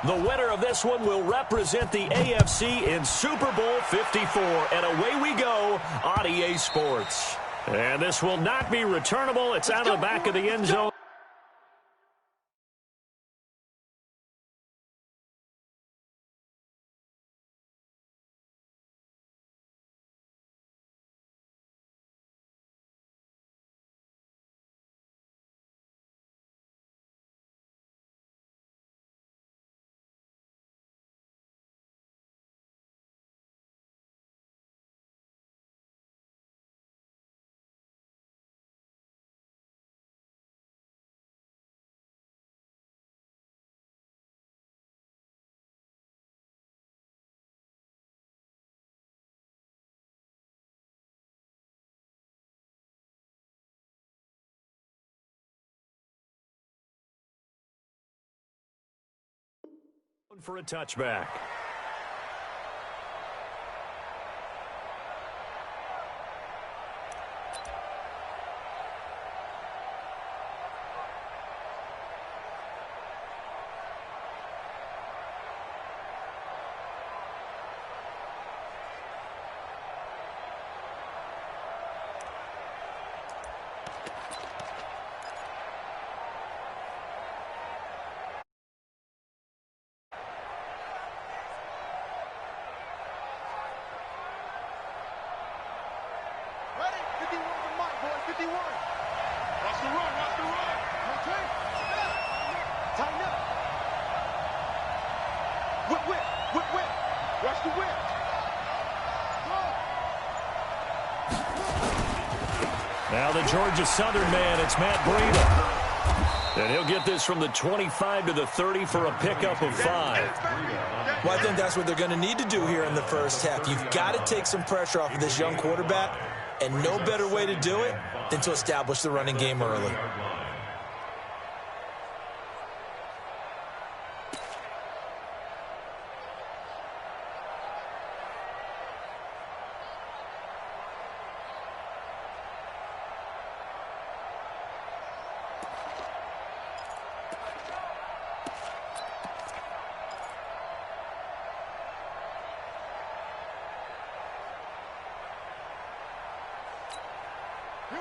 The winner of this one will represent the AFC in Super Bowl 54. And away we go on EA Sports. And this will not be returnable. It's out of the back of the end zone. For a touchback. Now the Georgia Southern man, it's Matt Breida. And he'll get this from the 25 to the 30 for a pickup of 5. Well, I think that's what they're going to need to do here in the first half. You've got to take some pressure off of this young quarterback, and no better way to do it than to establish the running game early.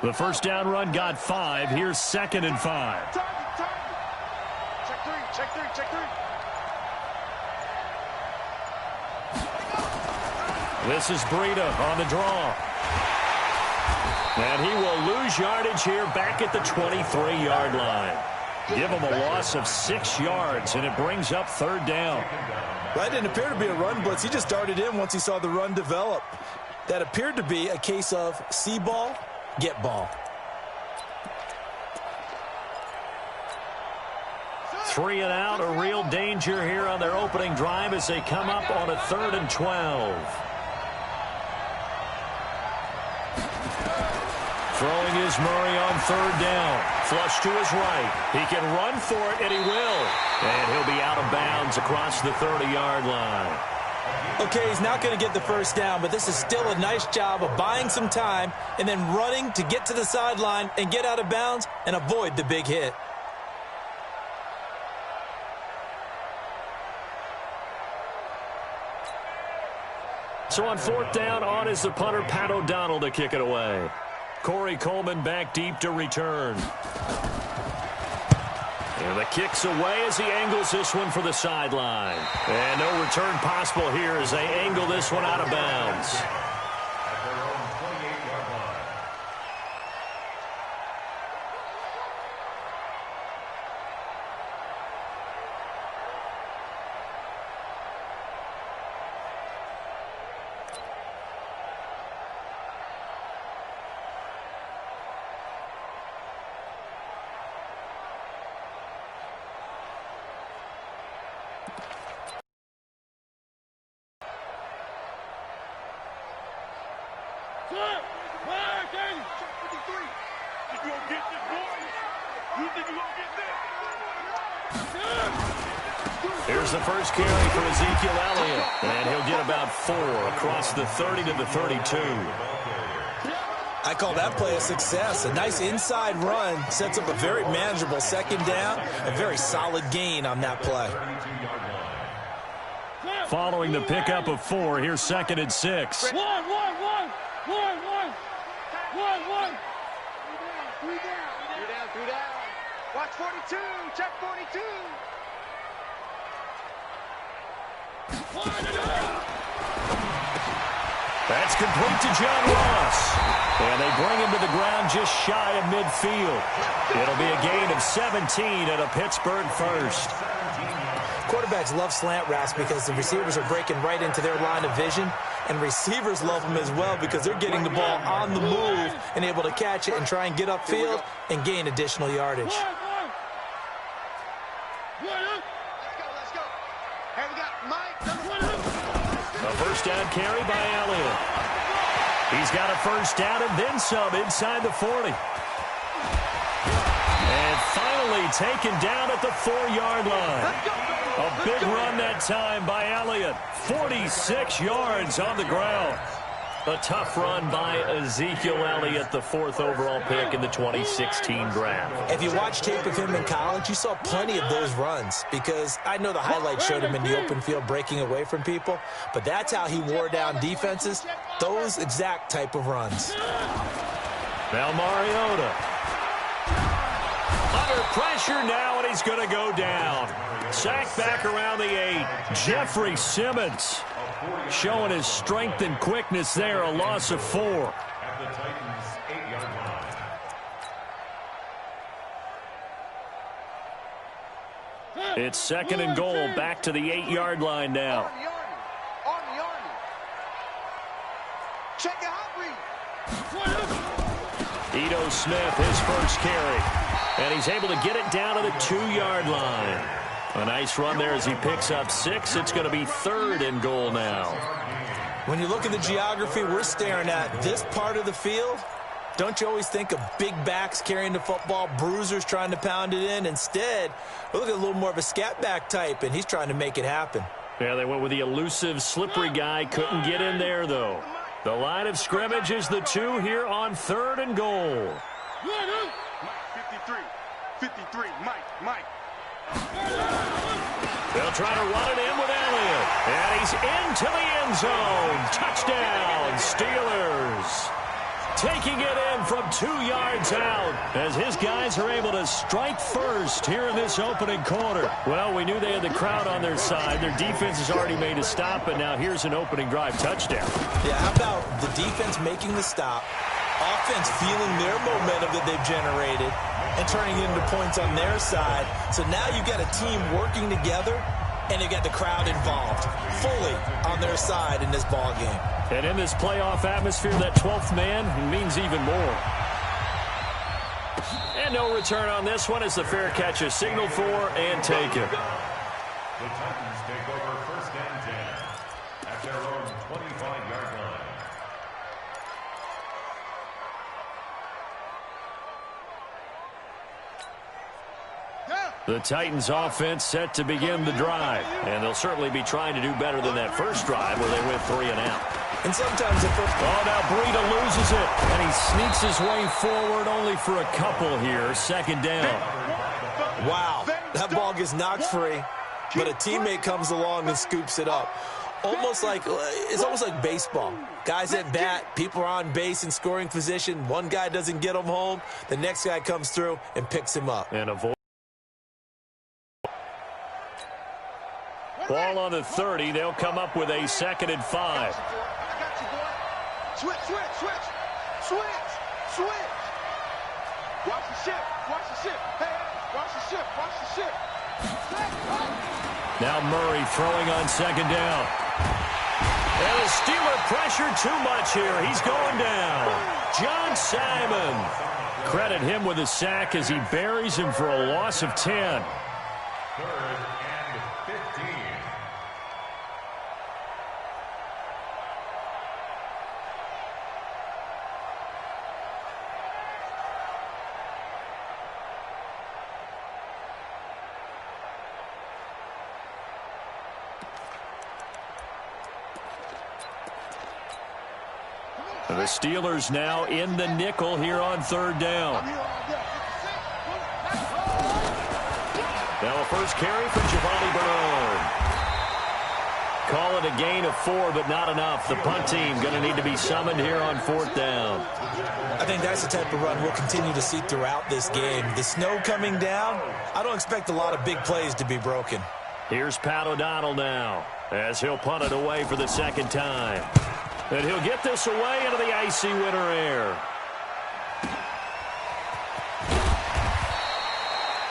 The first down run got 5. Here's 2nd and 5. Check three. This is Breida on the draw. And he will lose yardage here back at the 23-yard line. Give him a loss of 6 yards, and it brings up 3rd down. That didn't appear to be a run blitz. He just darted in once he saw the run develop. That appeared to be a case of see ball, get ball. 3 and out, a real danger here on their opening drive as they come up on a 3rd and 12. Throwing is Murray on 3rd down. Flush to his right. He can run for it, and he will. And he'll be out of bounds across the 30-yard line. Okay, he's not going to get the first down, but this is still a nice job of buying some time and then running to get to the sideline and get out of bounds and avoid the big hit. So on 4th down, on is the punter, Pat O'Donnell, to kick it away. Corey Coleman back deep to return. And the kick's away as he angles this one for the sideline. And no return possible here as they angle this one out of bounds. Here's the first carry for Ezekiel Elliott, and he'll get about 4 across the 30 to the 32. I call that play a success. A nice inside run sets up a very manageable 2nd down, a very solid gain on that play. Following the pickup of 4, here's 2nd and 6. One. Three down. Watch 42. Check 42. That's complete to John Ross. And they bring him to the ground just shy of midfield. It'll be a gain of 17 and a Pittsburgh first. Quarterbacks love slant routes because the receivers are breaking right into their line of vision, and receivers love them as well because they're getting the ball on the move and able to catch it and try and get upfield and gain additional yardage. Let's go. Hey, we got Mike. A first down carry by Elliott. He's got a first down and then some inside the 40. And finally taken down at the 4-yard line. A big run that time by Elliott. 46 yards on the ground. A tough run by Ezekiel Elliott, the 4th overall pick in the 2016 draft. If you watch tape of him in college, you saw plenty of those runs because I know the highlights showed him in the open field breaking away from people, but that's how he wore down defenses, those exact type of runs. Now Mariota. Under pressure now, and he's going to go down. Sacked back around the 8. Jeffrey Simmons showing his strength and quickness there, a loss of 4. At the Titans' 8-yard line. It's 2nd and goal, back to the 8-yard line now. Army. Check out read. Ito Smith, his first carry. And he's able to get it down to the 2-yard line. A nice run there as he picks up 6. It's going to be 3rd and goal now. When you look at the geography we're staring at, this part of the field, don't you always think of big backs carrying the football, bruisers trying to pound it in? Instead, we look at a little more of a scat back type, and he's trying to make it happen. Yeah, they went with the elusive, slippery guy. Couldn't get in there, though. The line of scrimmage is the 2 here on 3rd and goal. 53, Mike. They'll try to run it in with Elliott. And he's into the end zone. Touchdown, Steelers. Taking it in from 2 yards out as his guys are able to strike first here in this opening quarter. Well, we knew they had the crowd on their side. Their defense has already made a stop, and now here's an opening drive touchdown. Yeah, how about the defense making the stop, offense feeling their momentum that they've generated, and turning it into points on their side. So now you've got a team working together, and they've got the crowd involved fully on their side in this ball game. And in this playoff atmosphere, that 12th man means even more. And no return on this one as the fair catch is signaled for and taken. The Titans take over 1st and 10 at their own 25-yard line. The Titans offense set to begin the drive, and they'll certainly be trying to do better than that first drive where they went 3 and out. And sometimes the first... Oh, now Breida loses it, and he sneaks his way forward only for a couple here. 2nd down. Wow, that ball gets knocked free, but a teammate comes along and scoops it up. It's almost like baseball. Guys at bat, people are on base in scoring position. One guy doesn't get him home. The next guy comes through and picks him up. And avoid. Ball on the 30. They'll come up with a 2nd and 5. Switch. Watch the ship. Hey, watch the ship. Now Murray throwing on 2nd down. And the Steeler pressure too much here. He's going down. John Simon. Credit him with a sack as he buries him for a loss of 10. 3rd and 15. The Steelers now in the nickel here on 3rd down. Now a first carry for Giovanni Bernard. Call it a gain of 4, but not enough. The punt team going to need to be summoned here on 4th down. I think that's the type of run we'll continue to see throughout this game. The snow coming down, I don't expect a lot of big plays to be broken. Here's Pat O'Donnell now as he'll punt it away for the second time. And he'll get this away into the icy winter air.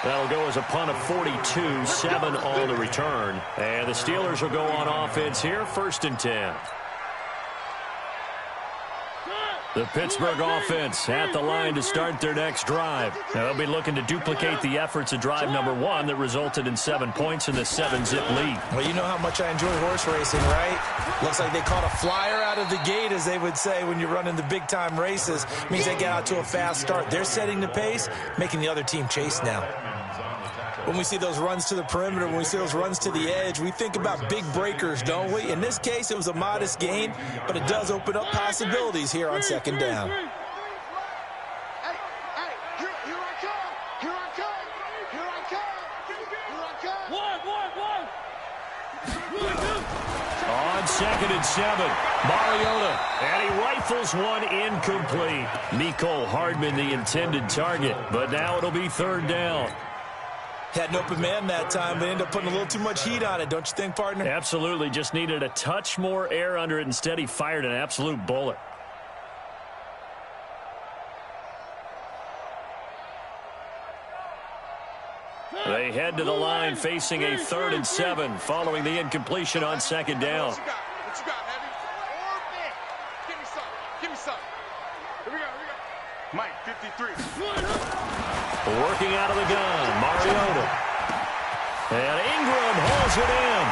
That'll go as a punt of 42, 7 on the return. And the Steelers will go on offense here, 1st and 10. The Pittsburgh offense at the line to start their next drive. Now, they'll be looking to duplicate the efforts of drive number 1 that resulted in 7 points in the 7-zip lead. Well, you know how much I enjoy horse racing, right? Looks like they caught a flyer out of the gate, as they would say when you're running the big-time races. Means they get out to a fast start. They're setting the pace, making the other team chase now. When we see those runs to the perimeter, when we see those runs to the edge, we think about big breakers, don't we? In this case, it was a modest gain, but it does open up possibilities here on 2nd down. Hey, here I come. Here I come. Here I come. Here I come. On 2nd and 7, Mariota, and he rifles one incomplete. Mecole Hardman, the intended target, but now it'll be 3rd down. Had an open man that time, but ended up putting a little too much heat on it, don't you think, partner? Absolutely. Just needed a touch more air under it. Instead, he fired an absolute bullet. They head to the line facing a 3rd and 7 following the incompletion on 2nd down. What you got, Heavy? Give me some. Give me some. Here we go. Mike, 53. Working out of the gun, Mariota. And Ingram holds it in.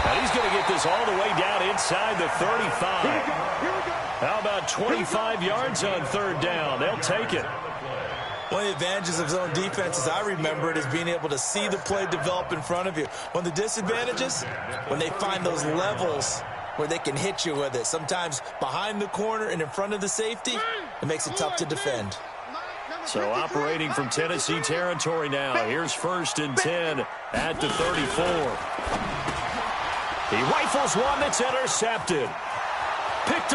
And he's going to get this all the way down inside the 35. Here we go. How about 25 yards on 3rd down? They'll take it. One of the advantages of zone defense, as I remember it, is being able to see the play develop in front of you. One of the disadvantages, when they find those levels where they can hit you with it. Sometimes behind the corner and in front of the safety, it makes it tough to defend. So operating from Tennessee territory now. Here's 1st and 10 at the 34. He rifles one that's intercepted. Picked